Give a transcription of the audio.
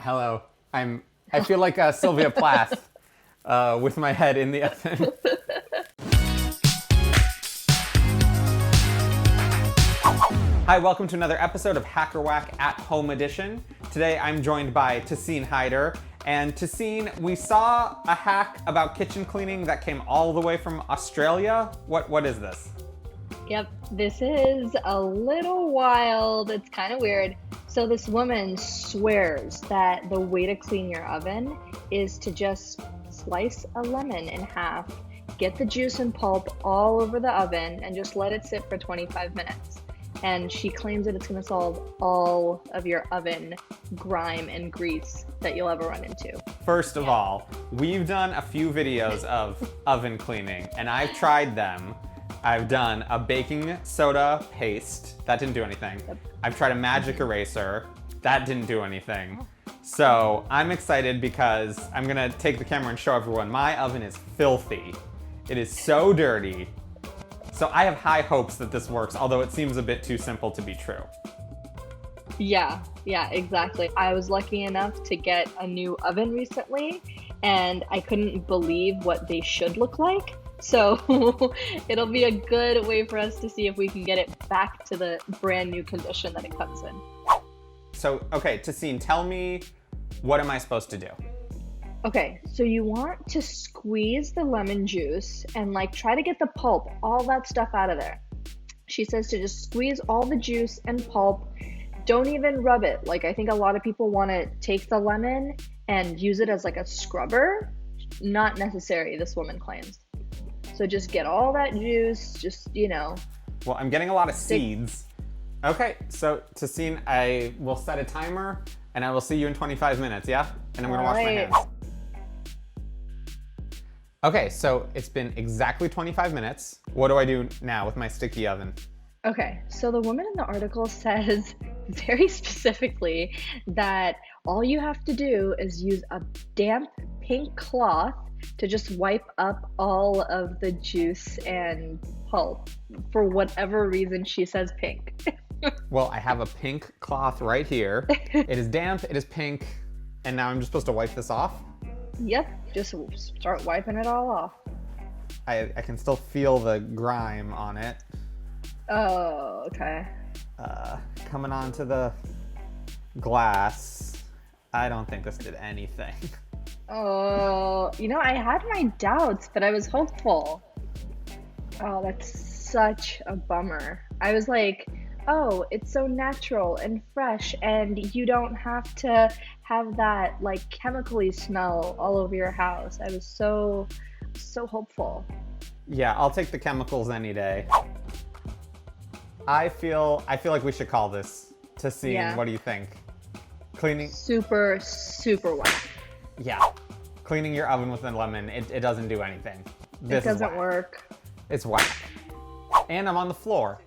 Hello. I feel like Sylvia Plath with my head in the oven. Hi, welcome to another episode of Hacker Whack at Home Edition. Today I'm joined by Tassine Hyder. And Tassine, we saw a hack about kitchen cleaning that came all the way from Australia. What is this? Yep, this is a little wild. It's kind of weird. So this woman swears that the way to clean your oven is to just slice a lemon in half, get the juice and pulp all over the oven, and just let it sit for 25 minutes. And she claims that it's going to solve all of your oven grime and grease that you'll ever run into. First of all, we've done a few videos of oven cleaning, and I've tried them. I've done a baking soda paste. That didn't do anything. Yep. I've tried a magic eraser. That didn't do anything. So I'm excited because I'm going to take the camera and show everyone. My oven is filthy. It is so dirty. So I have high hopes that this works, although it seems a bit too simple to be true. Yeah, exactly. I was lucky enough to get a new oven recently, and I couldn't believe what they should look like. So it'll be a good way for us to see if we can get it back to the brand new condition that it comes in. So, okay, Tassine, tell me, what am I supposed to do? Okay, so you want to squeeze the lemon juice and try to get the pulp, all that stuff out of there. She says to just squeeze all the juice and pulp. Don't even rub it. I think a lot of people want to take the lemon and use it as a scrubber. Not necessary, this woman claims. So just get all that juice, Well, I'm getting a lot of seeds. Okay, so Tassine, I will set a timer and I will see you in 25 minutes, yeah? And I'm gonna wash my hands. Okay, so it's been exactly 25 minutes. What do I do now with my sticky oven? Okay, so the woman in the article says very specifically that all you have to do is use a damp pink cloth to just wipe up all of the juice and pulp. For whatever reason, she says pink. Well, I have a pink cloth right here. It is damp, it is pink, and now I'm just supposed to wipe this off? Yep, just start wiping it all off. I can still feel the grime on it. Oh, okay. Coming onto the glass. I don't think this did anything. Oh, I had my doubts, but I was hopeful. Oh, that's such a bummer. I was like, oh, it's so natural and fresh, and you don't have to have that chemically smell all over your house. I was so hopeful. Yeah, I'll take the chemicals any day. I feel like we should call this Tassine. Yeah. What do you think? Cleaning? Super wet. Yeah. Cleaning your oven with a lemon, it doesn't do anything. This It doesn't is whack. work. It's whack. And I'm on the floor.